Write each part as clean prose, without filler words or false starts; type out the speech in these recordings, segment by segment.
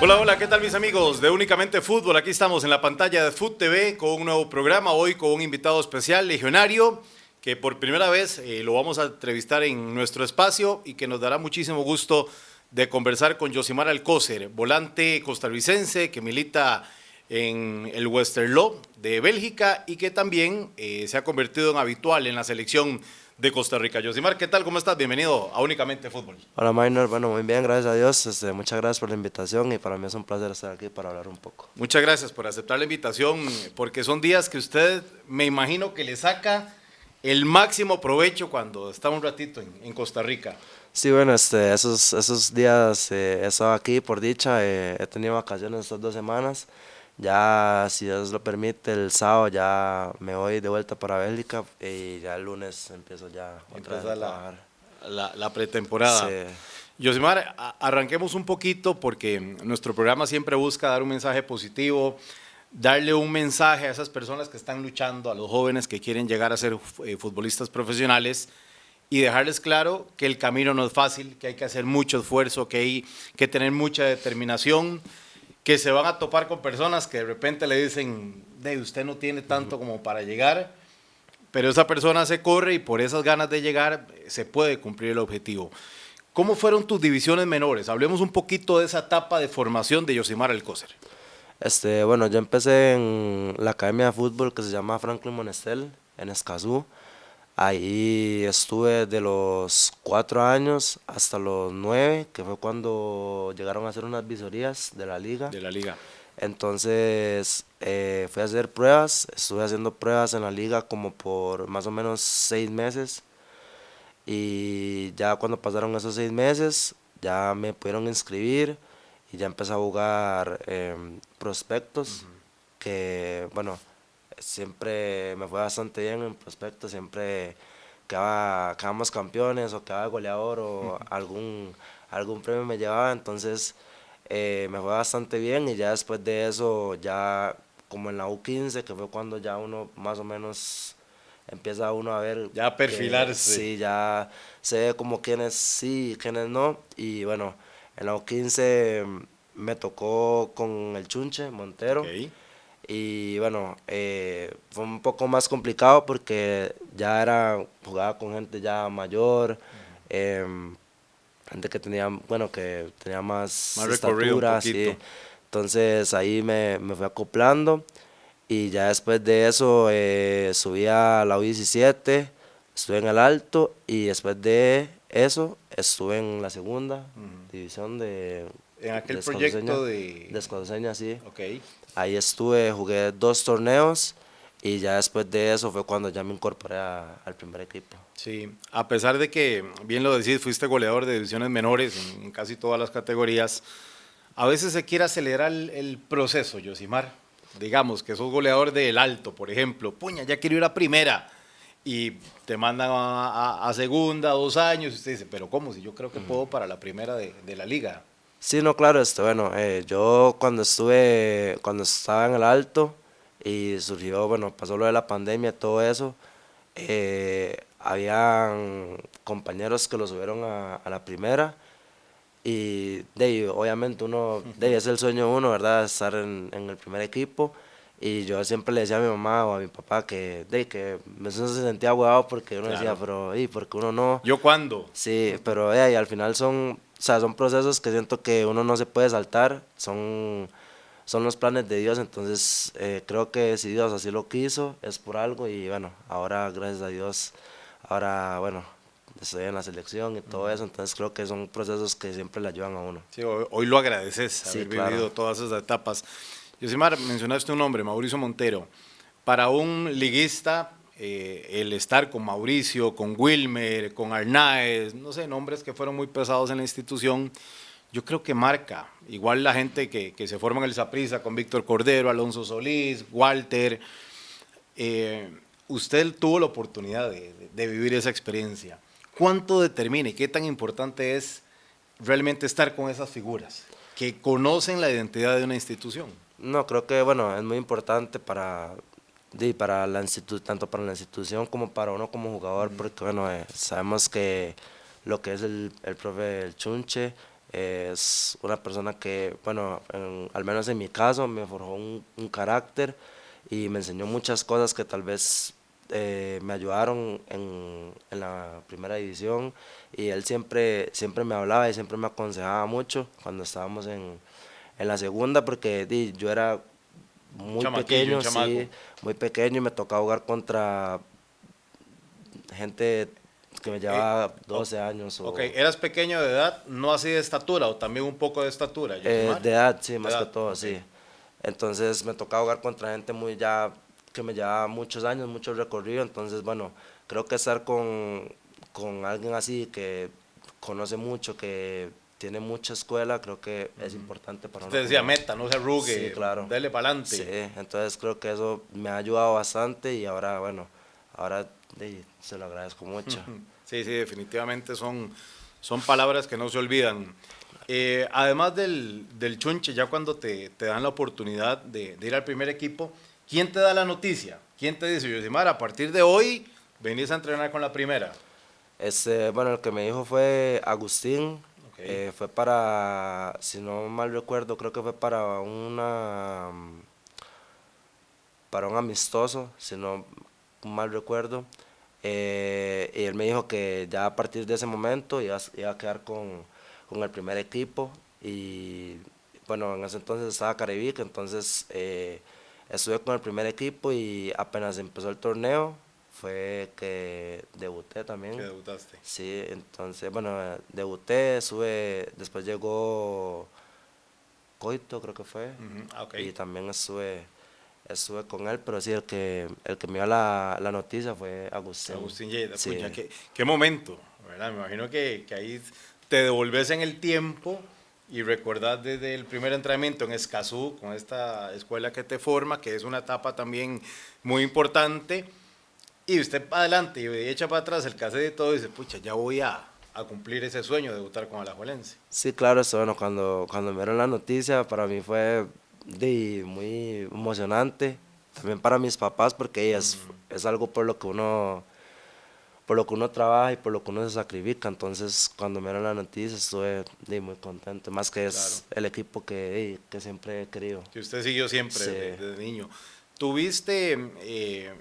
Hola, hola, ¿qué tal mis amigos de Únicamente Fútbol? Aquí estamos en la pantalla de Foot TV con un nuevo programa, hoy con un invitado especial, legionario, que por primera vez lo vamos a entrevistar en nuestro espacio y que nos dará muchísimo gusto de conversar con Yosimar Alcócer, volante costarricense que milita en el Westerlo de Bélgica y que también se ha convertido en habitual en la selección de Costa Rica. Yosimar, ¿qué tal? ¿Cómo estás? Bienvenido a Únicamente Fútbol. Hola Minor, bueno, muy bien, gracias a Dios. Muchas gracias por la invitación y para mí es un placer estar aquí para hablar un poco. Muchas gracias por aceptar la invitación, porque son días que usted me imagino que le saca el máximo provecho cuando está un ratito en Costa Rica. Sí, bueno, esos días he estado aquí por dicha, he tenido vacaciones estas 2 semanas. Ya, si Dios lo permite, el sábado ya me voy de vuelta para Bélgica y ya el lunes empiezo ya otra vez a Empieza trabajar. la Sí, pretemporada. Yosimar, arranquemos un poquito porque nuestro programa siempre busca dar un mensaje positivo, darle un mensaje a esas personas que están luchando, a los jóvenes que quieren llegar a ser futbolistas profesionales y dejarles claro que el camino no es fácil, que hay que hacer mucho esfuerzo, que hay que tener mucha determinación, que se van a topar con personas que de repente le dicen, de usted no tiene tanto como para llegar, pero esa persona se corre y por esas ganas de llegar se puede cumplir el objetivo. ¿Cómo fueron tus divisiones menores? Hablemos un poquito de esa etapa de formación de Yosimar Alcócer. bueno, yo empecé en la academia de fútbol que se llama Franklin Monestel, en Escazú. Ahí estuve de los 4 años hasta los 9, que fue cuando llegaron a hacer unas visorías de la liga. De la liga. Entonces fui a hacer pruebas, estuve haciendo pruebas en la liga como por más o menos 6 meses. Y ya cuando pasaron esos 6 meses, ya me pudieron inscribir y ya empecé a jugar prospectos, que bueno, siempre me fue bastante bien en prospectos, siempre quedábamos campeones o quedaba goleador o algún premio me llevaba, entonces me fue bastante bien y ya después de eso, ya como en la U15, que fue cuando ya uno más o menos empieza uno a ver Ya a que perfilarse. sí, ya se ve como quiénes sí y quiénes no. Y bueno, en la U15 me tocó con el Chunche Ok. Montero. Y bueno, fue un poco más complicado porque jugaba con gente ya mayor, em, gente que tenía, bueno, que tenía más Más recorrido un estatura, sí. poquito. Entonces ahí me fui acoplando y ya después de eso subí a la U17, estuve en el Alto y después de eso estuve en la segunda división En aquel de Escotoseña, proyecto de Escotoseña, sí. Ok. Ahí estuve, jugué 2 torneos y ya después de eso fue cuando ya me incorporé al primer equipo. Sí, a pesar de que, bien lo decís, fuiste goleador de divisiones menores en casi todas las categorías, a veces se quiere acelerar el proceso, Yosimar. Digamos que sos goleador del Alto, por ejemplo. Puña, ya quiero ir a primera. Y te mandan a segunda, 2 años, y usted dice, pero ¿cómo? Si yo creo que puedo para la primera de la liga. Sí, no, claro, bueno, yo cuando estaba en el Alto y surgió, bueno, pasó lo de la pandemia, todo eso, habían compañeros que lo subieron a la primera y obviamente uno, es el sueño de uno, ¿verdad? Estar en el primer equipo. Y yo siempre le decía a mi mamá o a mi papá que eso se sentía huevado porque uno decía, Claro. pero, ¿por qué uno no? ¿Yo cuándo? Sí, pero y al final son procesos que siento que uno no se puede saltar, son los planes de Dios, entonces creo que si Dios así lo quiso, es por algo y bueno, ahora gracias a Dios, ahora bueno, estoy en la selección y todo eso, entonces creo que son procesos que siempre le ayudan a uno. Sí, hoy lo agradeces, Sí, haber claro. vivido todas esas etapas. Yosimar, mencionaste un nombre, Mauricio Montero. Para un liguista, el estar con Mauricio, con Wilmer, con Arnaez, no sé, nombres que fueron muy pesados en la institución, yo creo que marca. Igual la gente que se forma en el Saprissa con Víctor Cordero, Alonso Solís, Walter. eh, Usted tuvo la oportunidad de vivir esa experiencia. ¿Cuánto determina y qué tan importante es realmente estar con esas figuras que conocen la identidad de una institución? No, creo que bueno, es muy importante para tanto para la institución como para uno como jugador, porque bueno, sabemos que lo que es el profe El Chunche, Es una persona que, bueno, al menos en mi caso, me forjó un carácter y me enseñó muchas cosas que tal vez me ayudaron en la primera división. Y él siempre me hablaba y siempre me aconsejaba mucho cuando estábamos en la segunda, porque yo era Un muy chamaquillo, un pequeño, chamaco. sí, muy pequeño y me tocaba jugar contra gente que me Eh, llevaba o- 12 años ok, o ¿eras pequeño de edad, no así de estatura o también un poco de estatura, Yosimar? de edad, sí, De más que edad, todo, ok. sí. Entonces me tocaba jugar contra gente muy ya que me llevaba muchos años, mucho recorrido, entonces bueno, creo que estar con alguien así que conoce mucho, que tiene mucha escuela, creo que es importante para Te uno decía, como... meta, no se Sí, arrugue, claro. dele para Sí, adelante. entonces creo que eso me ha ayudado bastante y ahora, bueno, ahora se lo agradezco mucho. Sí, sí, definitivamente son palabras que no se olvidan. Además del chunche, ya cuando te dan la oportunidad de ir al primer equipo, ¿quién te da la noticia? ¿Quién te dice, Yosimar, a partir de hoy venís a entrenar con la primera? Bueno, el que me dijo fue Agustín, Ok. fue para, si no mal recuerdo, creo que fue para un amistoso, si no mal recuerdo, y él me dijo que ya a partir de ese momento iba a quedar con el primer equipo, y bueno, en ese entonces estaba Caribic, entonces estuve con el primer equipo y apenas empezó el torneo fue que debuté Que también. debutaste. Sí, entonces, bueno, debuté, después llegó Coito, creo que fue, Ujú, ok. y también estuve con él, pero sí, el que me dio la noticia fue Agustín. Agustín Lleida, Sí, pucha, qué momento, ¿verdad? Me imagino que ahí te devolves en el tiempo y recordás desde el primer entrenamiento en Escazú, con esta escuela que te forma, que es una etapa también muy importante, y usted para adelante y echa para atrás el cassette y todo, y dice, pucha, ya voy a cumplir ese sueño de debutar con Alajuelense. sí, claro, eso, bueno, cuando me dieron la noticia, para mí fue muy emocionante, también para mis papás, porque es algo por lo que uno trabaja y por lo que uno se sacrifica. Entonces, cuando me dieron la noticia, estuve muy contento. Más que Claro, es el equipo que siempre he querido. que usted siguió siempre Sí, desde niño. ¿Tuviste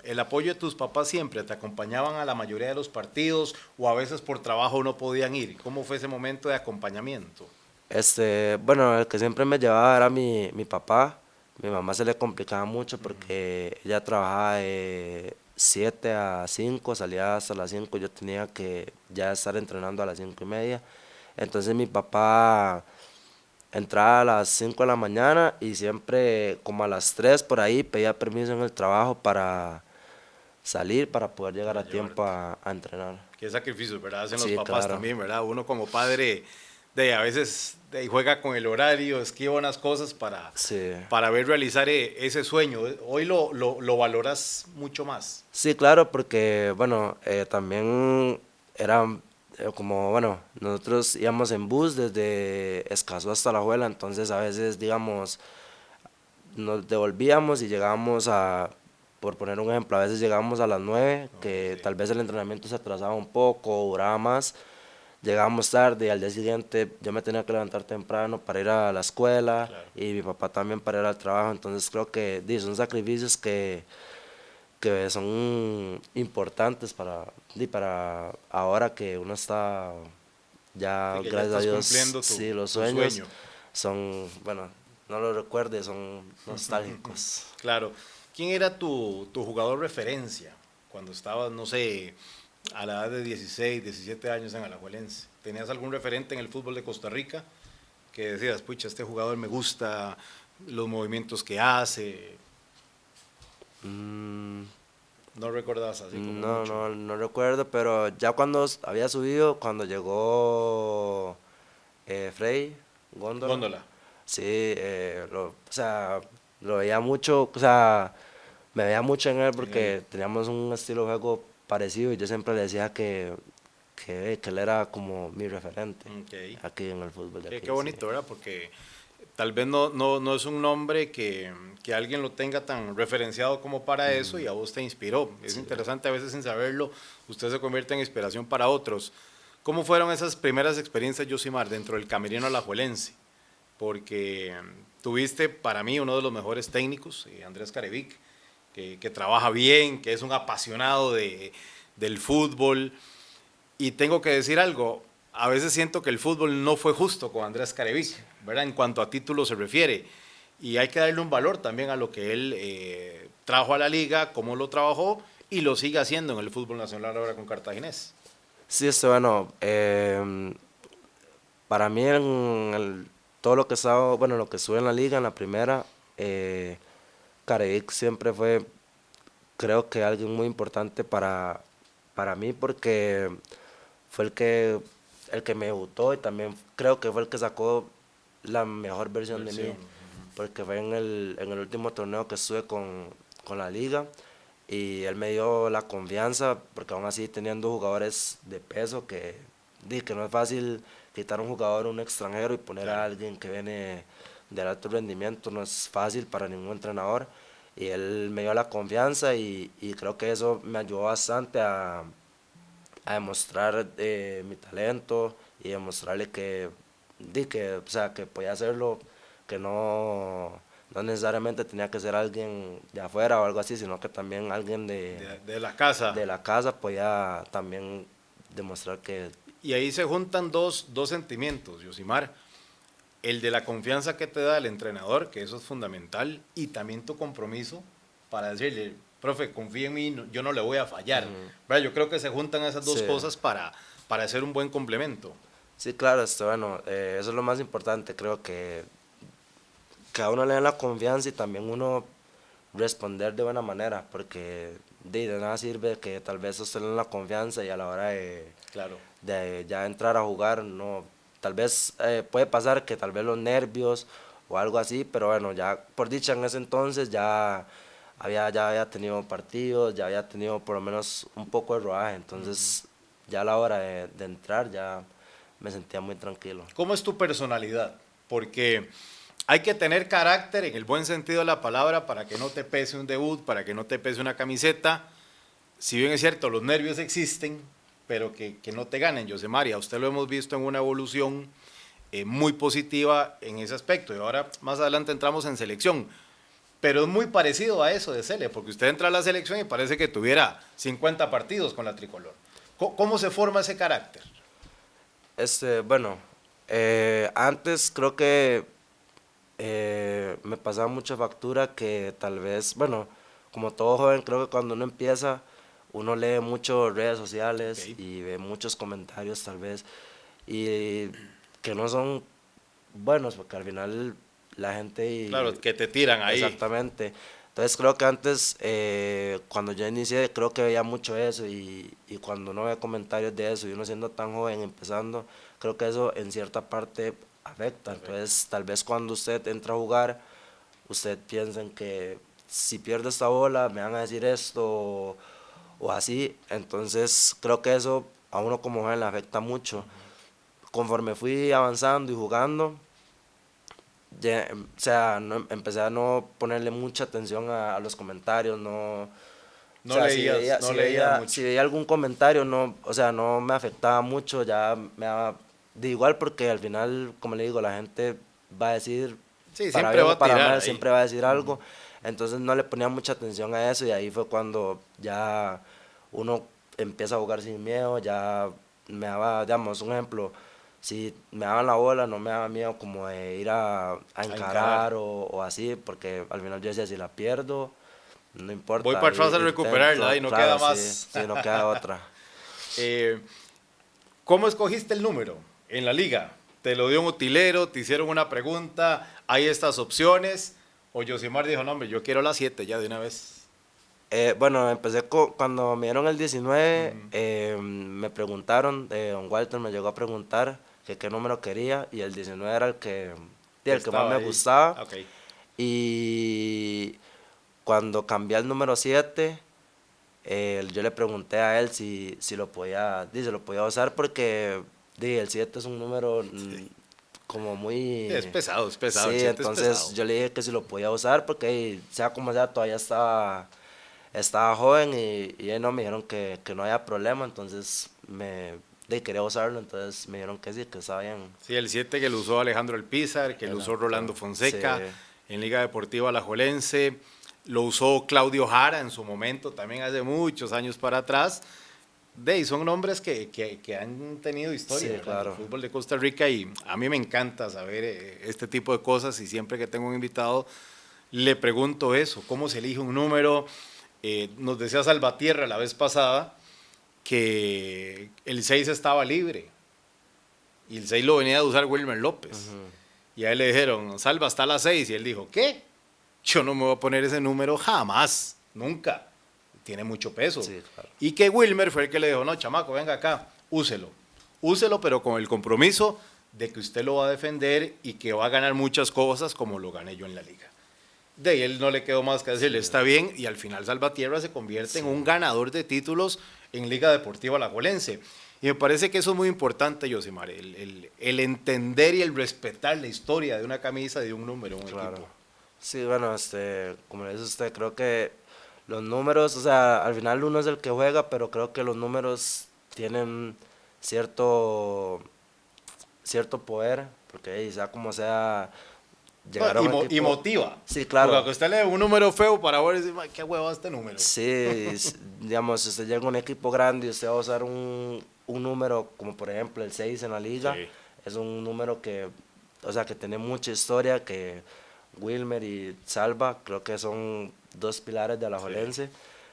el apoyo de tus papás siempre? ¿Te acompañaban a la mayoría de los partidos o a veces por trabajo no podían ir? ¿Cómo fue ese momento de acompañamiento? bueno, el que siempre me llevaba era mi papá. Mi mamá se le complicaba mucho porque ella trabajaba de 7 a 5, salía hasta las 5. Yo tenía que ya estar entrenando a las 5:30. Entonces mi papá entraba a las 5 de la mañana y siempre como a las 3 por ahí pedía permiso en el trabajo para salir, para poder llegar Para a tiempo llevarte. a entrenar. Qué sacrificio, ¿verdad? Hacen los Sí, papás claro. también, ¿verdad? Uno como padre de a veces juega con el horario, esquiva unas cosas Sí. para ver realizar ese sueño. Hoy lo valoras mucho más. Sí, claro, porque, bueno, también era como, bueno, nosotros íbamos en bus desde Escazú hasta La Juela, entonces a veces, digamos, nos devolvíamos y llegábamos por poner un ejemplo, a veces llegábamos a las 9, Ok, que sí, tal vez el entrenamiento se atrasaba un poco, duraba más, llegábamos tarde y al día siguiente yo me tenía que levantar temprano para ir a la escuela claro. y mi papá también para ir al trabajo, entonces creo que son sacrificios que son importantes para ahora que uno está ya, Sí, que ya gracias a estás Dios, cumpliendo sí, los tu sueños sueño. son, bueno, no lo recuerdes, son nostálgicos. Claro. ¿Quién era tu jugador referencia cuando estabas, no sé, a la edad de 16, 17 años en Alajuelense? ¿Tenías algún referente en el fútbol de Costa Rica que decías, pucha, este jugador me gusta, los movimientos que hace? Mm, No recordás así como no, mucho. no recuerdo, pero ya cuando había subido, cuando llegó Frey, Góndola, Góndola. sí, o sea, lo veía mucho, o sea, me veía mucho en él En el, porque teníamos un estilo de juego parecido y yo siempre le decía que él era como mi referente ok. aquí en el fútbol de Qué aquí, sí. bonito, ¿verdad? Porque tal vez no es un nombre que alguien lo tenga tan referenciado como para eso y a vos te inspiró. Es Sí. interesante, a veces sin saberlo, usted se convierte en inspiración para otros. ¿Cómo fueron esas primeras experiencias, Yosimar, dentro del camerino alajuelense? Porque tuviste para mí uno de los mejores técnicos, Andrés Carevic, que trabaja bien, que es un apasionado del fútbol. Y tengo que decir algo, a veces siento que el fútbol no fue justo con Andrés Carevic, ¿verdad? En cuanto a títulos se refiere. Y hay que darle un valor también a lo que él trajo a la liga, cómo lo trabajó y lo sigue haciendo en el fútbol nacional ahora con Cartaginés. Sí, bueno, para mí todo lo que estaba, bueno, lo que estuve en la liga, en la primera, Carevic siempre fue, creo que alguien muy importante para mí porque fue el que me debutó y también creo que fue el que sacó la mejor versión de mí, porque fue en el último torneo que estuve con la liga y él me dio la confianza, porque aún así teniendo jugadores de peso que no es fácil quitar un jugador, un extranjero y poner a alguien que viene del alto rendimiento, no es fácil para ningún entrenador y él me dio la confianza y creo que eso me ayudó bastante a demostrar mi talento y demostrarle o sea, que podía hacerlo, que no necesariamente tenía que ser alguien de afuera o algo así, sino que también alguien De la casa. de la casa podía también demostrar que... Y ahí se juntan dos sentimientos, Yosimar. El de la confianza que te da el entrenador, que eso es fundamental, y también tu compromiso para decirle, profe, confía en mí, yo no le voy a fallar. ¿Verdad? Yo creo que se juntan esas dos Sí. cosas para hacer un buen complemento. Sí, claro, bueno, eso es lo más importante, creo que a uno le den la confianza y también uno responder de buena manera, porque de nada sirve que tal vez usted le den la confianza y a la hora Claro. de ya entrar a jugar, no, tal vez puede pasar que tal vez los nervios o algo así, pero bueno, ya por dicha en ese entonces ya había tenido partidos, ya había tenido por lo menos un poco de rodaje, entonces ya a la hora de entrar ya me sentía muy tranquilo. ¿Cómo es tu personalidad? Porque hay que tener carácter en el buen sentido de la palabra para que no te pese un debut, para que no te pese una camiseta. Si bien es cierto, los nervios existen, pero que no te ganen, José María. Usted lo hemos visto en una evolución muy positiva en ese aspecto. Y ahora más adelante entramos en selección. Pero es muy parecido a eso de Cele, porque usted entra a la selección y parece que tuviera 50 partidos con la tricolor. ¿Cómo se forma ese carácter? Bueno, antes creo que me pasaba mucha factura que tal vez, bueno, como todo joven, creo que cuando uno empieza, uno lee mucho redes sociales Ok. y ve muchos comentarios tal vez, y que no son buenos, porque al final la gente... Claro, que te tiran ahí. Exactamente. Entonces creo que antes, cuando yo inicié, creo que veía mucho eso y cuando uno ve comentarios de eso y uno siendo tan joven empezando, creo que eso en cierta parte afecta. Entonces tal vez cuando usted entra a jugar, usted piensa en que si pierdo esta bola me van a decir esto o así. Entonces creo que eso a uno como joven le afecta mucho. Conforme fui avanzando y jugando, o sea, empecé a no ponerle mucha atención a los comentarios, no, o No sea, leías, no leías si mucho. veía algún comentario, no, o sea, no me afectaba mucho, ya me daba de igual porque al final, como le digo, la gente va a decir, Sí, para siempre bien va o a para tirar mal, ahí. siempre va a decir algo, entonces no le ponía mucha atención a eso y ahí fue cuando ya uno empieza a jugar sin miedo, ya me daba, digamos, un ejemplo, si me daban la bola no me daba miedo como de ir a A encarar. encarar o así, porque al final yo decía, si la pierdo, no Voy importa, para atrás a recuperarla intento, y no queda claro, sí, más. sí, no queda otra. Eh, ¿Cómo escogiste el número en la liga? ¿Te lo dio un utilero? ¿Te hicieron una pregunta? ¿Hay estas opciones? O Josimar dijo, no, hombre, yo quiero la 7 ya de una vez. Bueno, empecé cuando me dieron el 19, me preguntaron, don Walter me llegó a preguntar que qué número quería y el 19 era sí, Que el que más estaba me ahí. gustaba. Ok. Y cuando cambié al número 7, yo le pregunté a él si lo podía, si lo podía usar porque el 7 es un número como muy... Es pesado, Sí, el 7 es entonces pesado. yo le dije que si lo podía usar porque sea como sea, todavía estaba joven y no me dijeron que no había problema, entonces quería usarlo, entonces me dijeron que sí, que estaba bien. Sí, el 7 que lo usó Alejandro Alpizar, que lo usó Rolando Fonseca, Sí. en Liga Deportiva Alajuelense, lo usó Claudio Jara en su momento, también hace muchos años para atrás. Son nombres que han tenido historia, Sí, ¿verdad? En el claro. fútbol de Costa Rica, y a mí me encanta saber este tipo de cosas, y siempre que tengo un invitado le pregunto eso, cómo se elige un número. Nos decía Salvatierra la vez pasada que el 6 estaba libre y el 6 lo venía a usar Wilmer López. Y a él le dijeron, Salva, está a las 6. Y él dijo, ¿qué? Yo no me voy a poner ese número jamás, nunca. Tiene mucho peso. Sí, claro. Y que Wilmer fue el que le dijo, no, chamaco, venga acá, úselo. Úselo, pero con el compromiso de que usted lo va a defender y que va a ganar muchas cosas como lo gané yo en la liga. De ahí él no le quedó más que decirle, está bien, y al final Salvatierra se convierte en un ganador de títulos en Liga Deportiva Alajuelense. Y me parece que eso es muy importante, Yosimar, el entender y el respetar la historia de una camisa, de un número, un Claro. equipo. Sí, bueno, como le dice usted, creo que los números, o sea, al final uno es el que juega, pero creo que los números tienen cierto, cierto poder, porque sea como sea, llegar a un Y equipo. motiva. Sí, Porque claro. aunque usted le dé un número feo para ver, decir, qué huevo este número. Sí, digamos, si usted llega a un equipo grande y usted va a usar un número como por ejemplo el 6 en la liga, Sí. es un número que, o sea, que tiene mucha historia, que Wilmer y Salva creo que son dos pilares de Alajuelense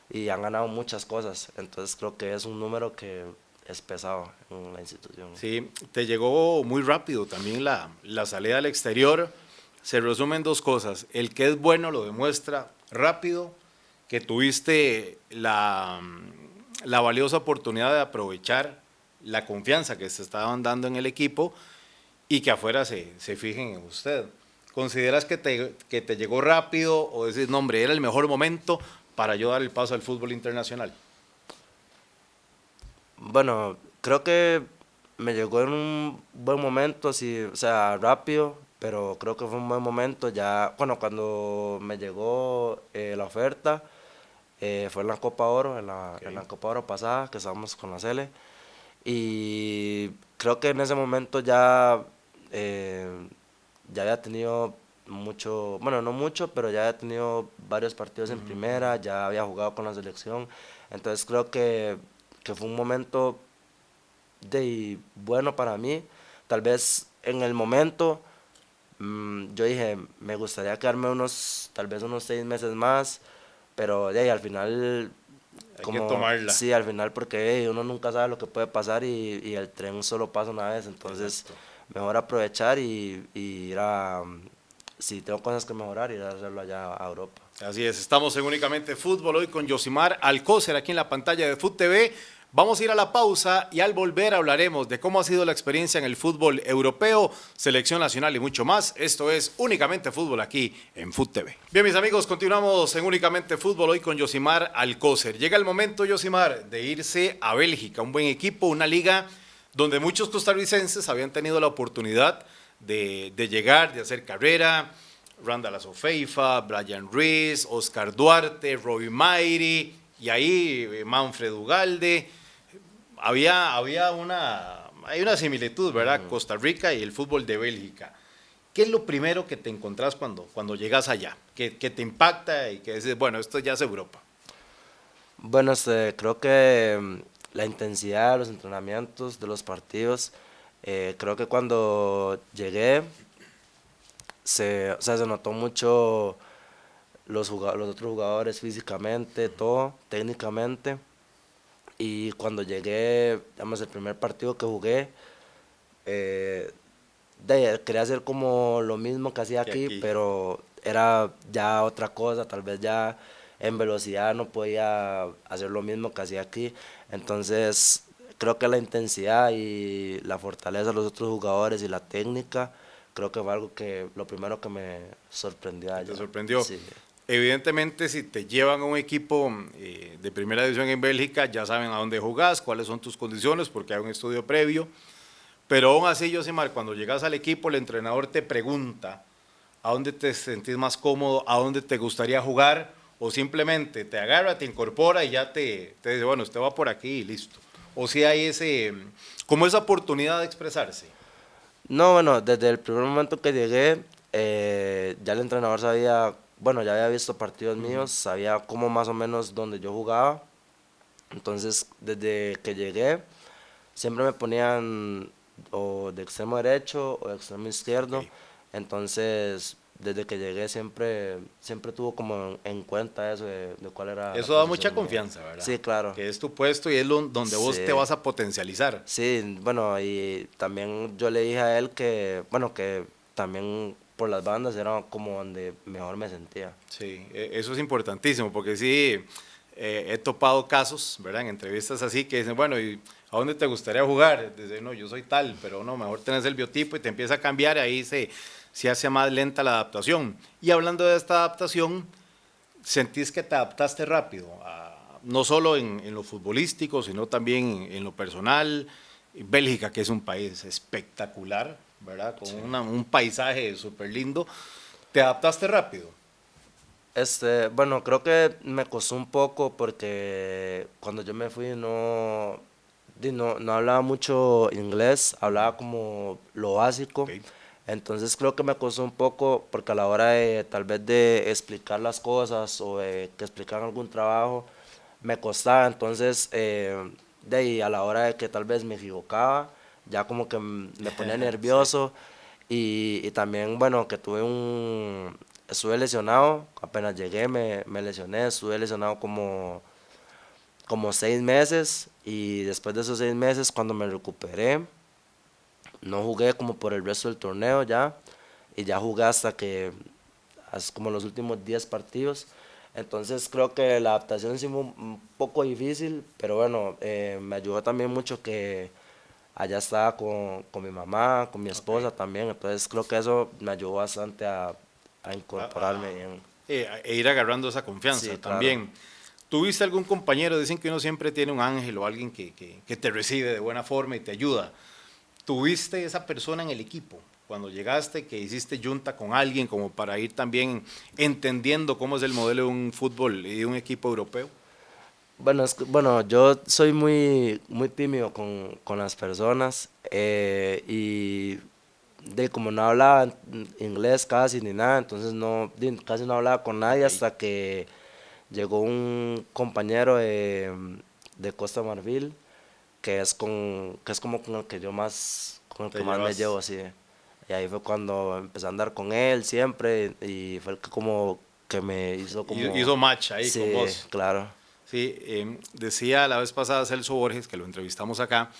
y han ganado muchas cosas, entonces creo que es un número que es pesado en la institución. Sí, te llegó muy rápido también la salida al exterior. Se resumen dos cosas. El que es bueno lo demuestra rápido, que tuviste la valiosa oportunidad de aprovechar la confianza que se estaban dando en el equipo y que afuera se fijen en usted. ¿Consideras que te llegó rápido o decís, no, hombre, era el mejor momento para yo dar el paso al fútbol internacional? Bueno, creo que me llegó en un buen momento, así, o sea, rápido, pero creo que fue un buen momento. Ya, bueno, cuando me llegó la oferta, fue en la Copa Oro, en la Okay. Copa Oro pasada, que estábamos con la Sele, y creo que en ese momento ya, eh, ya había tenido mucho, bueno, no mucho, pero ya había tenido varios partidos en primera, ya había jugado con la selección, entonces creo que fue un momento bueno para mí. Tal vez en el momento yo dije, me gustaría quedarme tal vez unos 6 meses más, pero de ahí al final, Hay que como, tomarla. sí, al final porque uno nunca sabe lo que puede pasar y el tren solo pasa una vez, entonces Exacto. mejor aprovechar y ir a, si tengo cosas que mejorar, ir a hacerlo allá a Europa. Así es, estamos en Únicamente Fútbol hoy con Yosimar Alcócer aquí en la pantalla de Foot TV. Vamos a ir a la pausa y al volver hablaremos de cómo ha sido la experiencia en el fútbol europeo, selección nacional y mucho más. Esto es Únicamente Fútbol aquí en Foot TV. Bien, mis amigos, continuamos en Únicamente Fútbol hoy con Yosimar Alcócer. Llega el momento, Yosimar, de irse a Bélgica, un buen equipo, una liga donde muchos costarricenses habían tenido la oportunidad de llegar, de hacer carrera. Randall Azofeifa, Brian Rees, Oscar Duarte, Robbie Mairi, y ahí Manfred Ugalde. Hay una similitud, ¿verdad? Costa Rica y el fútbol de Bélgica. ¿Qué es lo primero que te encontrás cuando llegas allá? Que te impacta y que dices, bueno, esto ya es Europa. Bueno, creo que la intensidad de los entrenamientos, de los partidos, creo que cuando llegué o sea, se notó mucho los otros jugadores físicamente, todo, técnicamente. Y cuando llegué, digamos, el primer partido que jugué, eh, quería hacer como lo mismo que hacía Que aquí, aquí. pero era ya otra cosa, tal vez ya en velocidad no podía hacer lo mismo que hacía aquí. Entonces, creo que la intensidad y la fortaleza de los otros jugadores y la técnica, creo que fue algo que lo primero que me sorprendió Que te allá. sorprendió. Sí, Evidentemente, si te llevan a un equipo de primera división en Bélgica, ya saben a dónde jugás, cuáles son tus condiciones, porque hay un estudio previo. Pero aún así, Yosimar, cuando llegas al equipo, el entrenador te pregunta a dónde te sentís más cómodo, a dónde te gustaría jugar, o simplemente te agarra, te incorpora y ya te dice, bueno, usted va por aquí y listo. o si hay como esa oportunidad de expresarse. No, bueno, desde el primer momento que llegué, ya el entrenador sabía, bueno, ya había visto partidos míos, sabía cómo más o menos dónde yo jugaba. Entonces, desde que llegué, siempre me ponían o de extremo derecho o de extremo izquierdo. Ok. Entonces, desde que llegué siempre tuvo como en cuenta eso de cuál era la Eso da mucha posición mía. confianza, ¿verdad? Sí, claro. Que es tu puesto y es donde vos te Sí, vas a potencializar. sí, bueno, y también yo le dije a él que, bueno, que también por las bandas era como donde mejor me sentía. Sí, eso es importantísimo porque sí, he topado casos, ¿verdad? En entrevistas así que dicen, bueno, ¿y a dónde te gustaría jugar? Dicen, no, yo soy tal, pero no, mejor tenés el biotipo y te empieza a cambiar, ahí se hace más lenta la adaptación. Y hablando de esta adaptación, ¿sentís que te adaptaste rápido? No solo en lo futbolístico, sino también en lo personal. Bélgica, que es un país espectacular, ¿verdad? Con Sí. un paisaje súper lindo. ¿Te adaptaste rápido? Bueno, creo que me costó un poco porque cuando yo me fui no hablaba mucho inglés, hablaba como lo Ok. básico. Entonces creo que me costó un poco porque a la hora de tal vez de explicar las cosas o de que explicar algún trabajo me costaba. Entonces de ahí a la hora de que tal vez me equivocaba, ya como que me ponía Sí. nervioso y también bueno que estuve lesionado, apenas llegué me lesioné, estuve lesionado como 6 meses y después de esos 6 meses cuando me recuperé, no jugué como por el resto del torneo ya y ya jugué hasta como los últimos 10 partidos. Entonces creo que la adaptación sí fue un poco difícil, pero bueno, me ayudó también mucho que allá estaba con mi mamá, con mi Ok. esposa también, entonces creo que eso me ayudó bastante a A, incorporarme bien. e ir agarrando esa Sí, confianza claro. también. ¿Tuviste algún compañero? Dicen que uno siempre tiene un ángel o alguien que te recibe de buena forma y te ayuda. ¿Tuviste esa persona en el equipo? Cuando llegaste, que hiciste junta con alguien como para ir también entendiendo cómo es el modelo de un fútbol y de un equipo europeo. Bueno, bueno, yo soy muy tímido con las personas y como no hablaba inglés casi ni nada, entonces casi no hablaba con nadie Ok. hasta que llegó un compañero de Costa Marfil que es como con el Te que más me llevo llevas. así. Y ahí fue cuando empecé a andar con él siempre y fue el que como que me hizo como, Hizo match ahí con sí, vos. claro, Sí, decía la vez pasada Celso Borges, que lo entrevistamos acá,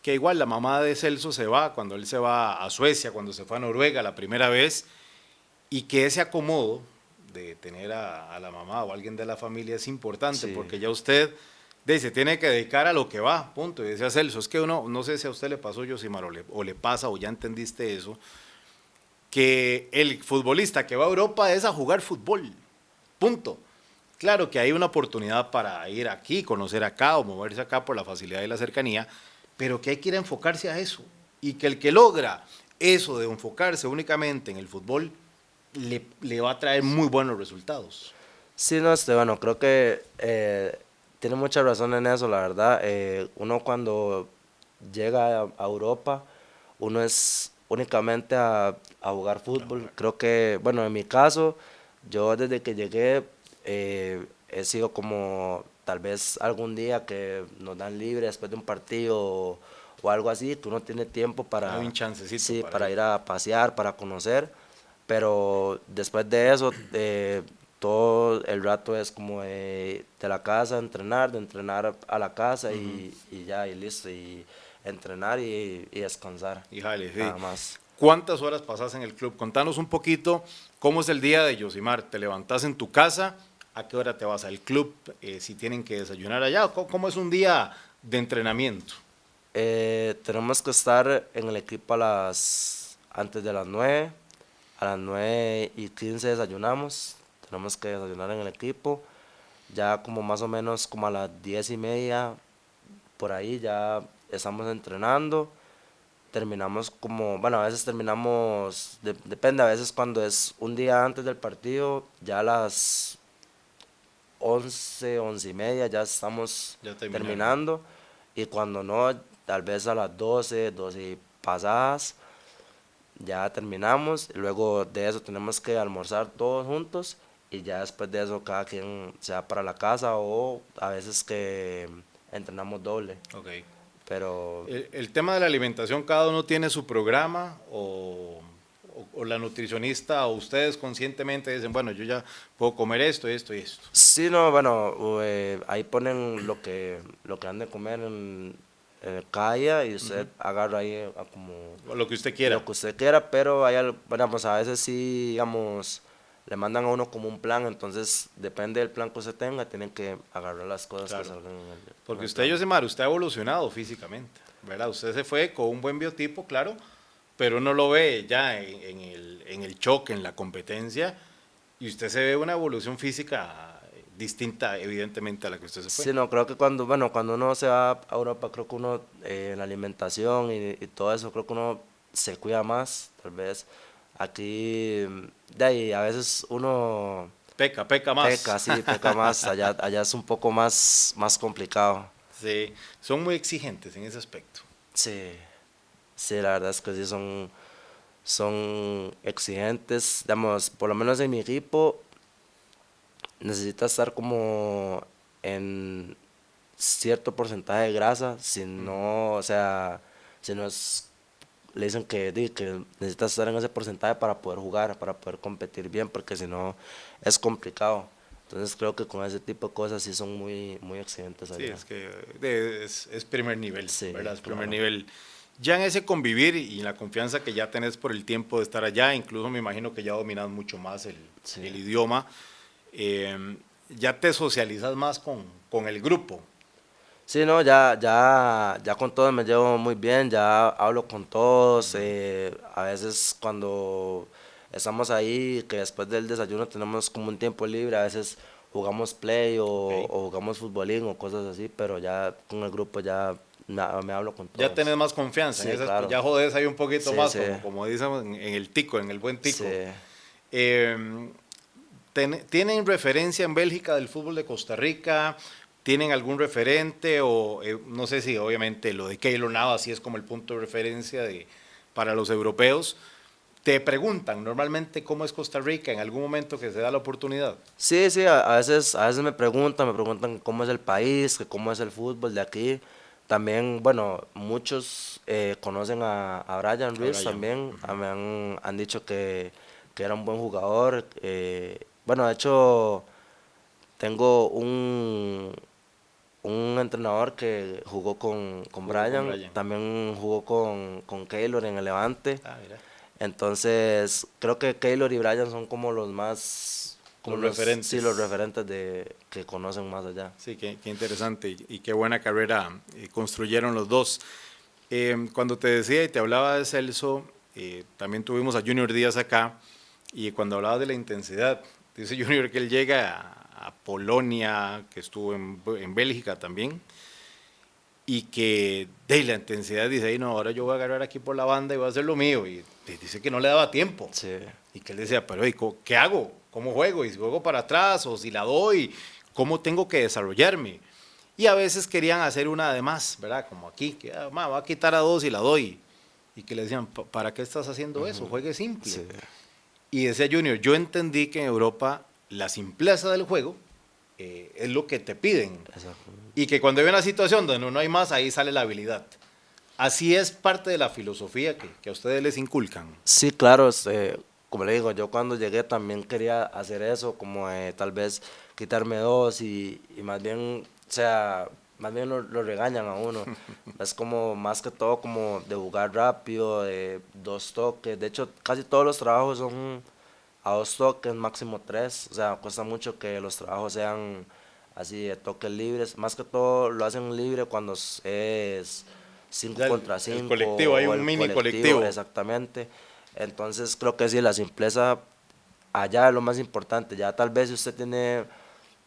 que igual la mamá de Celso se va cuando él se va a Suecia, cuando se fue a Noruega la primera vez, y que ese acomodo de tener a la mamá o alguien de la familia es importante, sí. porque ya usted se tiene que dedicar a lo que va, punto. Y decía Celso, es que uno, no sé si a usted le pasó, Yosimar, o le pasa, o ya entendiste eso, que el futbolista que va a Europa es a jugar fútbol, punto. Claro que hay una oportunidad para ir aquí, conocer acá o moverse acá por la facilidad y la cercanía, pero que hay que ir a enfocarse a eso. Y que el que logra eso de enfocarse únicamente en el fútbol, le va a traer muy buenos resultados. Sí, no, bueno, creo que tiene mucha razón en eso, la verdad. Uno cuando llega a Europa, uno es únicamente a jugar A fútbol. jugar. Creo que, bueno, en mi caso, yo desde que llegué he sido como tal vez algún día que nos dan libre después de un partido o algo así, que uno tiene tiempo Hay un para, chancecito sí, para para ir. ir a pasear, para conocer, pero después de eso, todo el rato es como de la casa de entrenar a la casa y ya, y listo, y entrenar y descansar, Y jale, sí. nada más. ¿Cuántas horas pasas en el club? Contanos un poquito cómo es el día de Yosimar. ¿Te levantás en tu casa? ¿A qué hora te vas al club? Si tienen que desayunar allá. ¿Cómo es un día de entrenamiento? Tenemos que estar en el equipo antes de las 9, a las 9:15 desayunamos, tenemos que desayunar en el equipo, ya como más o menos como a las 10:30, por ahí ya estamos entrenando, terminamos como, bueno, a veces terminamos, depende, a veces cuando es un día antes del partido, ya a las 11:30 ya estamos Ya terminaron. terminando y cuando no, tal vez a las 12 y pasadas, ya terminamos, y luego de eso tenemos que almorzar todos juntos y ya después de eso cada quien se va para la casa o a veces que entrenamos doble, Ok. pero El tema de la alimentación, ¿cada uno tiene su programa o la nutricionista o ustedes conscientemente dicen, bueno, yo ya puedo comer esto, esto y esto? sí, no, bueno, ahí ponen lo que han de comer en cada día y usted agarra ahí como O lo que usted lo quiera. que usted quiera, pero bueno, pues a veces sí, digamos, le mandan a uno como un plan, entonces depende del plan que usted tenga, tienen que agarrar las cosas que Claro. salgan en Porque el usted, plan. Yosemar, usted ha evolucionado físicamente, ¿verdad? Usted se fue con un buen biotipo, claro, pero uno lo ve ya en el choque, en la competencia, y usted se ve una evolución física distinta, evidentemente, a la que usted se fue. Sí, no, creo que cuando, bueno, cuando uno se va a Europa, creo que uno, en la alimentación y todo eso, creo que uno se cuida más, tal vez. Aquí, de ahí, a veces uno Peca más. peca, sí, peca más, allá es un poco más complicado. Sí, son muy exigentes en ese aspecto. Sí, sí, la verdad es que sí son exigentes, digamos, por lo menos en mi equipo necesita estar como en cierto porcentaje de grasa, si no, o sea, si no es, le dicen que necesitas estar en ese porcentaje para poder jugar, para poder competir bien, porque si no es complicado. Entonces creo que con ese tipo de cosas sí son muy exigentes Sí, allá. es que es primer nivel, Sí, ¿verdad? Es primer claro. nivel. Ya en ese convivir y en la confianza que ya tenés por el tiempo de estar allá, incluso me imagino que ya dominas mucho más Sí. el idioma, ya te socializas más con el grupo. Sí, no, ya con todos me llevo muy bien, ya hablo con todos, a veces cuando estamos ahí, que después del desayuno tenemos como un tiempo libre, a veces jugamos play Ok. o jugamos futbolín o cosas así, pero ya con el grupo ya me hablo con Ya tenés todos. más confianza en Sí, esas, claro, ya jodés ahí un poquito sí, más, sí, como dicen en el tico, en el buen sí. tico. Eh, ¿Tienen referencia en Bélgica del fútbol de Costa Rica? ¿Tienen algún referente? O no sé si obviamente lo de Keylor Navas sí es como el punto de referencia para los europeos. Te preguntan normalmente cómo es Costa Rica en algún momento que se da la oportunidad. Sí, sí, a veces me preguntan cómo es el país, que cómo es el fútbol de aquí. También, bueno, muchos conocen a Brian A Ruiz Brian. también, han dicho que era un buen jugador. Bueno, de hecho, tengo un entrenador que jugó con Jugó con Brian, Brian. también jugó con Keylor en el Levante. Ah, mira. Entonces, creo que Keylor y Brian son como los más, como Los los, sí, los referentes. referentes de que conocen más allá. Sí, qué interesante y qué buena carrera construyeron los dos. Cuando te decía y te hablaba de Celso, también tuvimos a Junior Díaz acá y cuando hablabas de la intensidad, dice Junior que él llega a Polonia, que estuvo en Bélgica también, y que de la intensidad dice, "Ay, no, ahora yo voy a agarrar aquí por la banda y voy a hacer lo mío", y dice que no le daba tiempo, Sí, y que él decía, pero ¿y ¿qué hago? ¿Cómo juego? ¿Y si juego para atrás o si la doy? ¿Cómo tengo que desarrollarme? Y a veces querían hacer una de más, ¿verdad? Como aquí, que va a quitar a dos y la doy. Y que le decían, ¿para qué estás haciendo eso? Juegue simple. sí, Y decía Junior, yo entendí que en Europa la simpleza del juego es lo que te piden. exacto. Y que cuando hay una situación donde no hay más, ahí sale la habilidad. Así es parte de la filosofía que a ustedes les inculcan. Sí, claro, como le digo, yo cuando llegué también quería hacer eso, como tal vez quitarme dos y más bien, o sea, más bien lo regañan a uno. Es como más que todo como de jugar rápido, de dos toques. De hecho, casi todos los trabajos son a dos toques, máximo tres. O sea, cuesta mucho que los trabajos sean así de toques libres. Más que todo lo hacen libre cuando es 5 Ya contra el 5 colectivo, hay o un el mini colectivo, colectivo. exactamente. Entonces creo que sí, la simpleza allá es lo más importante. Ya tal vez si usted tiene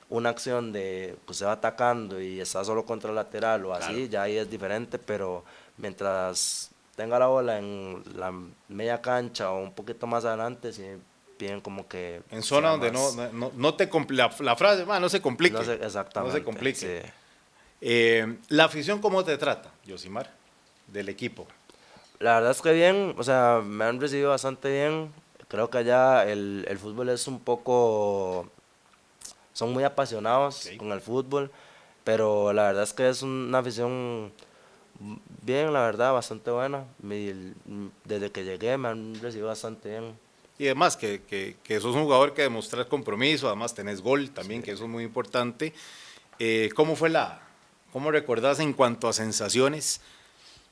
una acción de que usted va atacando y está solo contra el lateral o Claro. así, ya ahí es diferente, pero mientras tenga la bola en la media cancha o un poquito más adelante, sí piden como que En zona sea donde más, no te la frase, no se no complique. sé No se exactamente, complique. sí, La afición, ¿cómo te trata, Yosimar, del equipo? La verdad es que bien, o sea, me han recibido bastante bien. Creo que allá el fútbol es un poco, son muy apasionados Ok. con el fútbol, pero la verdad es que es una afición bien, la verdad, bastante buena. Desde que llegué me han recibido bastante bien. Y además que sos un jugador que demostras compromiso, además tenés gol Sí. también, que eso es muy importante. ¿Cómo fue cómo recordás en cuanto a sensaciones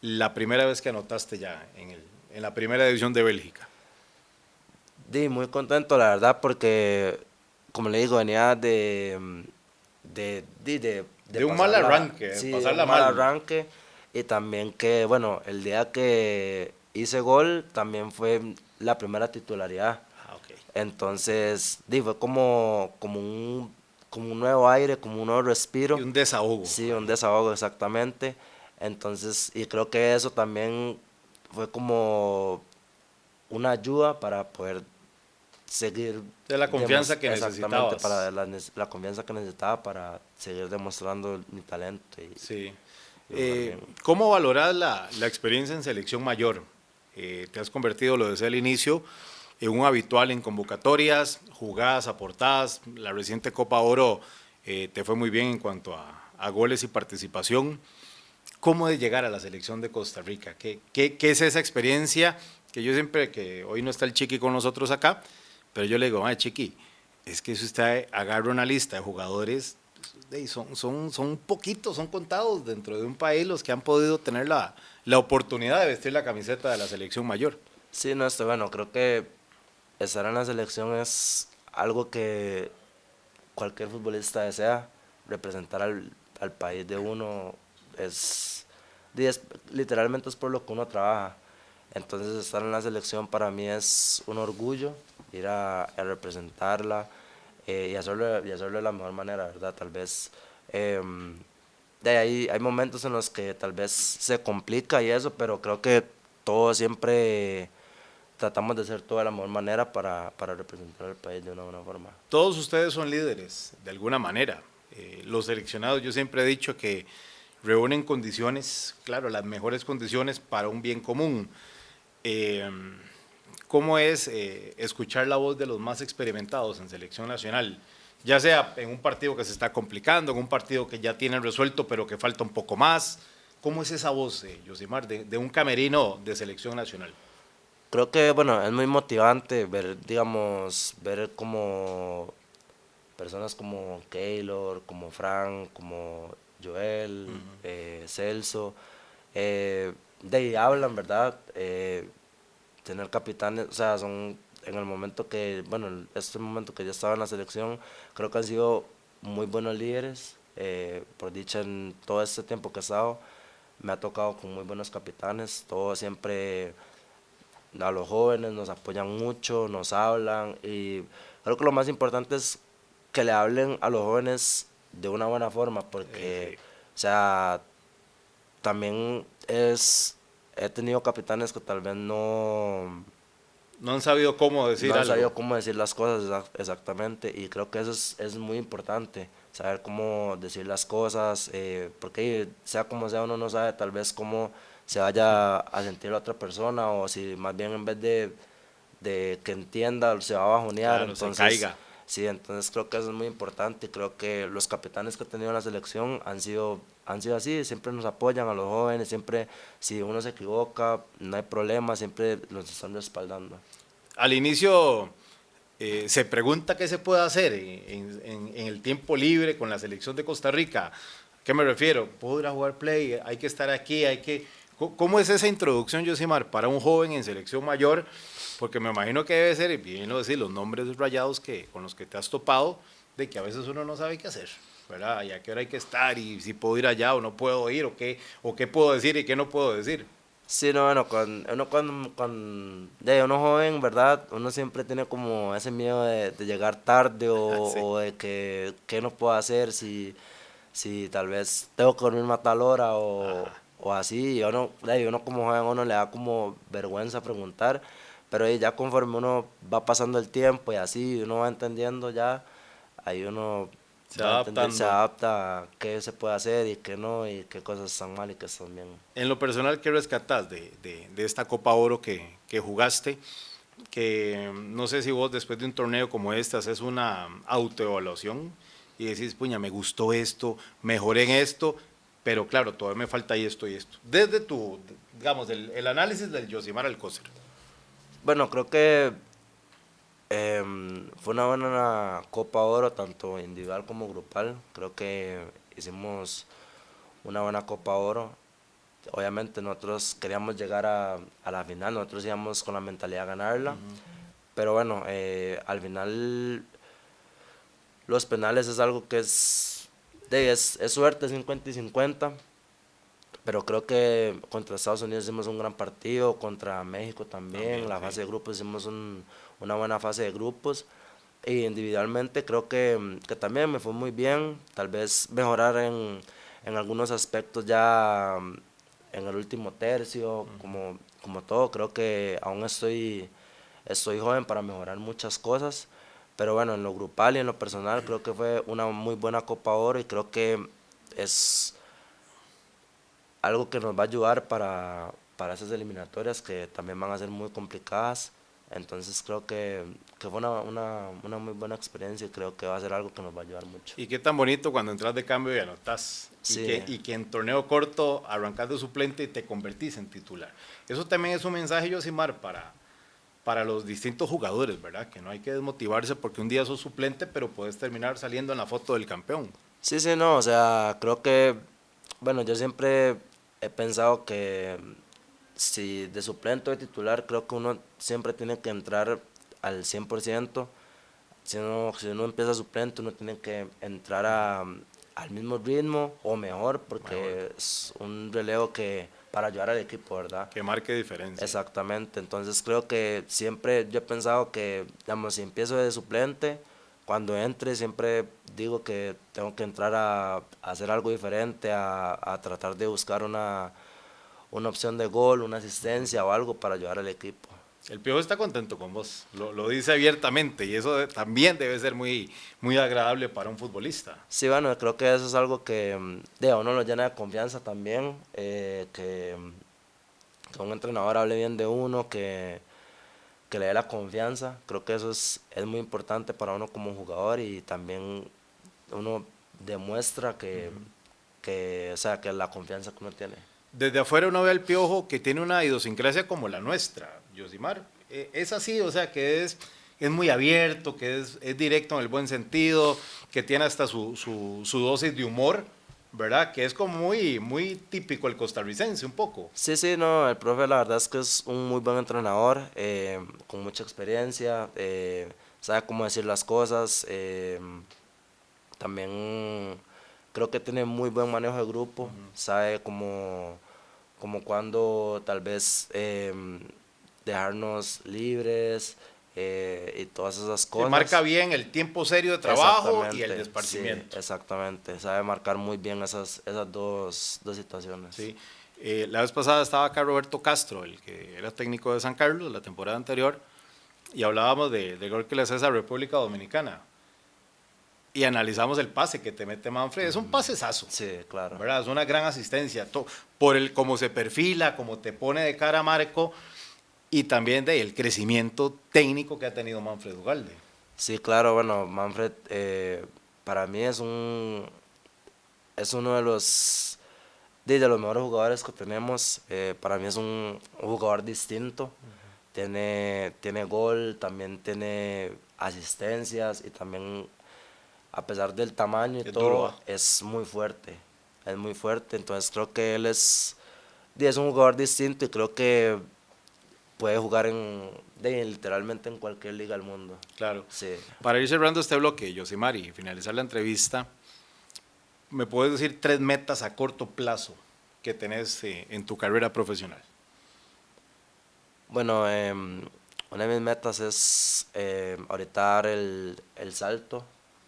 la primera vez que anotaste ya en la primera división de Bélgica? Muy contento, la verdad, porque, como le digo, venía de De un mal pasarla, arranque, de sí, de pasarla un mal mal. arranque, y también que, bueno, el día que hice gol también fue la primera titularidad. Ah, ok. Entonces, fue como un nuevo aire, como un nuevo Y respiro. un desahogo Sí, un ahí. desahogo exactamente. Entonces, y creo que eso también fue como una ayuda para poder seguir, De la confianza que exactamente, para necesitabas. la confianza que necesitaba para seguir demostrando mi talento Sí. y jugar bien. ¿Cómo valorás la experiencia en selección mayor? Te has convertido, lo decía al inicio, en un habitual en convocatorias, jugadas, aportadas. La reciente Copa Oro te fue muy bien en cuanto a goles y participación. ¿Cómo de llegar a la selección de Costa Rica? ¿Qué es esa experiencia? Que yo siempre, que hoy no está el Chiqui con nosotros acá, pero yo le digo, ay Chiqui, es que si usted agarra una lista de jugadores, son poquitos, son contados dentro de un país los que han podido tener la oportunidad de vestir la camiseta de la selección mayor. Sí, no, bueno, creo que estar en la selección es algo que cualquier futbolista desea, representar al país de uno es, literalmente es por lo que uno trabaja. Entonces estar en la selección para mí es un orgullo, ir a representarla y hacerlo de la mejor manera, ¿verdad? Tal vez de ahí hay momentos en los que tal vez se complica y eso, pero creo que todo siempre tratamos de hacer todo de la mejor manera para representar al país de una buena forma. Todos ustedes son líderes, de alguna manera. Los seleccionados, yo siempre he dicho que reúnen condiciones, claro, las mejores condiciones para un bien común. Eh, ¿Cómo es escuchar la voz de los más experimentados en selección nacional? Ya sea en un partido que se está complicando, en un partido que ya tienen resuelto, pero que falta un poco más. ¿Cómo es esa voz, Yosimar, de un camerino de selección nacional? Creo que, bueno, es muy motivante ver, digamos, ver como personas como Keylor, como Frank, como Joel, Celso, de ahí hablan, ¿verdad? Tener capitanes, o sea, son en el momento que, bueno, este momento que yo estaba en la selección, creo que han sido muy buenos líderes. Por dicha, en todo este tiempo que he estado, me ha tocado con muy buenos capitanes, todos siempre a los jóvenes nos apoyan mucho, nos hablan y creo que lo más importante es que le hablen a los jóvenes de una buena forma porque, Sí. o sea, también he tenido capitanes que tal vez No han sabido cómo no decir han algo. sabido cómo decir las cosas exactamente y creo que eso es muy importante, saber cómo decir las cosas, porque sea como sea uno no sabe tal vez cómo se vaya a sentir la otra persona o si más bien en vez de que entienda se va a bajonear, Claro, se entonces caiga. sí, entonces creo que eso es muy importante y creo que los capitanes que he tenido en la selección han sido así, siempre nos apoyan a los jóvenes, siempre si uno se equivoca, no hay problema, siempre los están respaldando. Al inicio se pregunta qué se puede hacer en el tiempo libre con la selección de Costa Rica. ¿A qué me refiero? ¿Puedo ir a jugar play? ¿Hay que estar aquí? ¿Cómo es esa introducción, Josimar, para un joven en selección mayor? Porque me imagino que debe ser, bien lo decir, los nombres rayados con los que te has topado, de que a veces uno no sabe qué hacer, ¿verdad? Y a qué hora hay que estar, y si puedo ir allá o no puedo ir, o qué puedo decir y qué no puedo decir. Sí, no, bueno, de uno joven, ¿verdad? Uno siempre tiene como ese miedo de llegar tarde o, Sí. o de que qué no puedo hacer si tal vez tengo que dormirme a tal hora o así. Y uno como joven, uno le da como vergüenza preguntar, pero ya conforme uno va pasando el tiempo y así, uno va entendiendo ya, ahí uno Se va a va entender, se adaptando. adapta a qué se puede hacer y qué no, y qué cosas están mal y qué están bien. En lo personal, ¿qué rescatás de esta Copa Oro que jugaste? Que no sé si vos después de un torneo como este haces una autoevaluación y decís, puña, me gustó esto, mejoré en esto, pero claro, todavía me falta esto y esto. Desde tu, digamos, el análisis del Yosimar Alcócer. Bueno, creo que fue una buena Copa Oro, tanto individual como grupal. Creo que hicimos una buena Copa Oro. Obviamente nosotros queríamos llegar a la final, nosotros íbamos con la mentalidad de ganarla, pero bueno, al final los penales es algo que es suerte, 50 y 50, pero creo que contra Estados Unidos hicimos un gran partido, contra México también, También, la sí. fase de grupos hicimos una buena fase de grupos, y individualmente creo que también me fue muy bien, tal vez mejorar en algunos aspectos ya en el último tercio, como todo, creo que aún estoy joven para mejorar muchas cosas, pero bueno, en lo grupal y en lo personal creo que fue una muy buena Copa Oro y creo que es algo que nos va a ayudar para esas eliminatorias que también van a ser muy complicadas. Entonces creo que fue una muy buena experiencia y creo que va a ser algo que nos va a ayudar mucho. Y qué tan bonito cuando entras de cambio y anotás. Sí, Y que en torneo corto arrancas de suplente y te convertís en titular. Eso también es un mensaje, Yosimar, para los distintos jugadores, ¿verdad? Que no hay que desmotivarse porque un día sos suplente, pero puedes terminar saliendo en la foto del campeón. sí, sí, no, o sea, creo que, bueno, yo siempre he pensado que si de suplente o de titular, creo que uno siempre tiene que entrar al 100%. Si uno empieza suplente, uno tiene que entrar al mismo ritmo o mejor, Mejor, porque es un relevo que para ayudar al equipo, ¿verdad? que marque diferencia. Exactamente, entonces creo que siempre yo he pensado que, digamos, si empiezo de suplente, cuando entre siempre digo que tengo que entrar a hacer algo diferente, a tratar de buscar una opción de gol, una asistencia o algo para ayudar al equipo. El Piojo está contento con vos, lo dice abiertamente y eso también debe ser muy agradable para un futbolista. Sí, bueno, creo que eso es algo que a uno lo llena de confianza también, que un entrenador hable bien de uno, que le dé la confianza. Creo que eso es muy importante para uno como jugador y también uno demuestra o sea, que la confianza que uno tiene. Desde afuera uno ve al Piojo que tiene una idiosincrasia como la nuestra, Yosimar. Es así, o sea, que es muy abierto, que es directo en el buen sentido, que tiene hasta su dosis de humor, ¿verdad? Que es como muy típico el costarricense, un poco. Sí, sí, no, el profe la verdad es que es un muy buen entrenador, con mucha experiencia, sabe cómo decir las cosas, también creo que tiene muy buen manejo de grupo, sabe como cuando tal vez dejarnos libres y todas esas Se marca cosas. bien el tiempo serio de trabajo y el de Exactamente, sí, esparcimiento. exactamente. Sabe marcar muy bien esas dos situaciones. ¿Sí? La vez pasada estaba acá Roberto Castro, el que era técnico de San Carlos la temporada anterior, y hablábamos del gol que le hace a República Dominicana. Y analizamos el pase que te mete Manfred. Es un pasesazo, Sí, claro. ¿verdad? Es una gran asistencia. Por el cómo se perfila, cómo te pone de cara a Marco y también de el crecimiento técnico que ha tenido Manfred Ugalde. Sí, claro, bueno, Manfred para mí es uno de los mejores jugadores que tenemos. Para mí es un jugador distinto. Tiene gol, también tiene asistencias y también, a pesar del tamaño y Es duro, todo, ¿ah? es muy fuerte. Es muy fuerte, entonces creo que él es un jugador distinto y creo que puede jugar literalmente en cualquier liga del mundo. Claro. Sí. Para ir cerrando este bloque, Yosimar, y finalizar la entrevista, ¿me puedes decir 3 metas a corto plazo que tenés en tu carrera profesional? Bueno, una de mis metas es ahorita dar el salto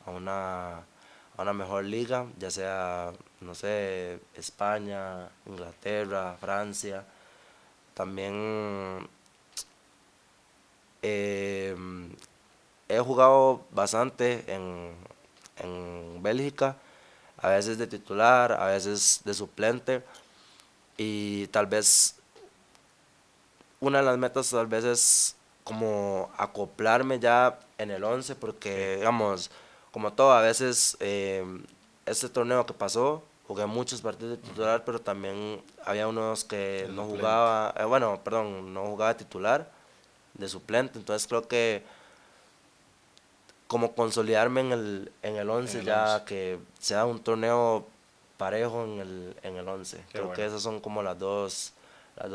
a una mejor liga, ya sea, no sé, España, Inglaterra, Francia. También eh, he jugado bastante en Bélgica, a veces de titular, a veces de suplente, y tal vez una de las metas tal vez es como acoplarme ya en el 11 porque digamos, como todo, a veces este torneo que pasó, jugué muchos partidos de titular, pero también había unos que El no suplente. jugaba, bueno, perdón, no jugaba de titular, de suplente, entonces creo que como consolidarme en el En 11 el 11. ya que sea un torneo parejo en el 11. Qué Creo que bueno. esas son como las dos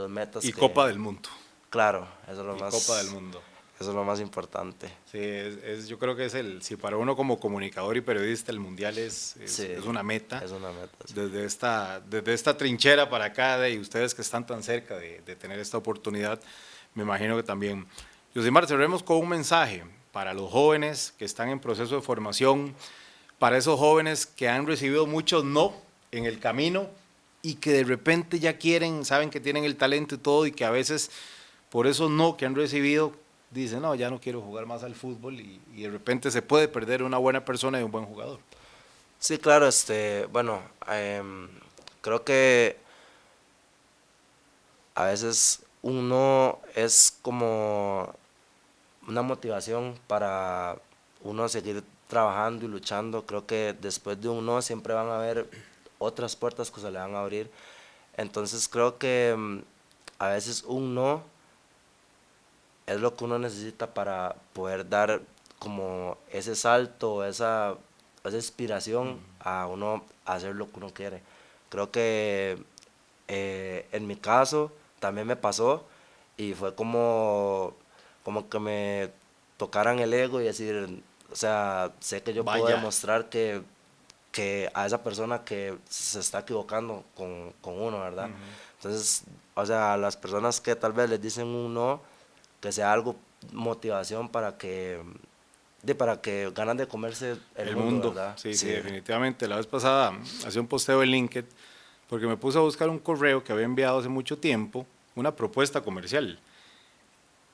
metas Y que, Copa del Mundo. claro, eso es lo Y Copa del más, Mundo. eso es lo más importante. Sí, yo creo que si para uno como comunicador y periodista el Mundial Sí, es una meta, es una meta, sí. desde esta trinchera para acá, y ustedes que están tan cerca de tener esta oportunidad, me imagino que también. Yosimar, cerremos con un mensaje para los jóvenes que están en proceso de formación, para esos jóvenes que han recibido muchos no en el camino y que de repente ya quieren, saben que tienen el talento y todo, y que a veces por esos no que han recibido dicen, no, ya no quiero jugar más al fútbol, y de repente se puede perder una buena persona y un buen jugador. Sí, claro, bueno, creo que a veces uno es como una motivación para uno seguir trabajando y luchando. Creo que después de un no siempre van a haber otras puertas que se le van a abrir. Entonces creo que a veces un no es lo que uno necesita para poder dar como ese salto, esa inspiración a uno hacer lo que uno quiere. Creo que en mi caso también me pasó y fue como que me tocaran el ego y decir, o sea, sé que yo puedo Vaya, demostrar que a esa persona que se está equivocando con uno, ¿verdad? Entonces, o sea, a las personas que tal vez les dicen un no, que sea algo motivación para que ganan de comerse el el mundo, mundo, ¿verdad? sí, sí, Sí, definitivamente. La vez pasada hacía un posteo en LinkedIn porque me puse a buscar un correo que había enviado hace mucho tiempo, una propuesta comercial.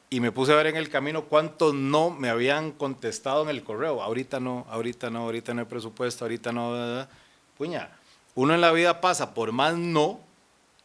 Y me puse a ver en el camino cuántos no me habían contestado en el correo. Ahorita no, ahorita no, ahorita no hay presupuesto, ahorita no. Puña, uno en la vida pasa por más no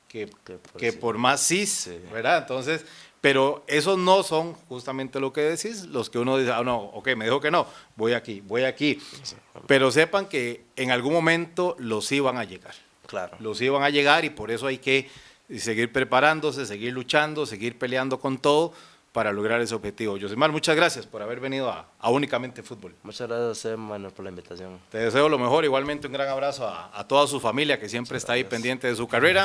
que por que sí. por más sí, Sí, ¿verdad? Entonces, pero esos no son justamente lo que decís, los que uno dice, ah, no, ok, me dijo que no, voy aquí, voy aquí. sí, Pero sepan que en algún momento los iban a llegar. claro. Los iban a llegar, y por eso hay que seguir preparándose, seguir luchando, seguir peleando con todo para lograr ese objetivo. Yosimar, muchas gracias por haber venido a Únicamente Fútbol. Muchas gracias a usted, Manuel, por la invitación. Te deseo lo mejor, igualmente un gran abrazo a toda su familia que siempre Muchas está ahí gracias. pendiente de su carrera.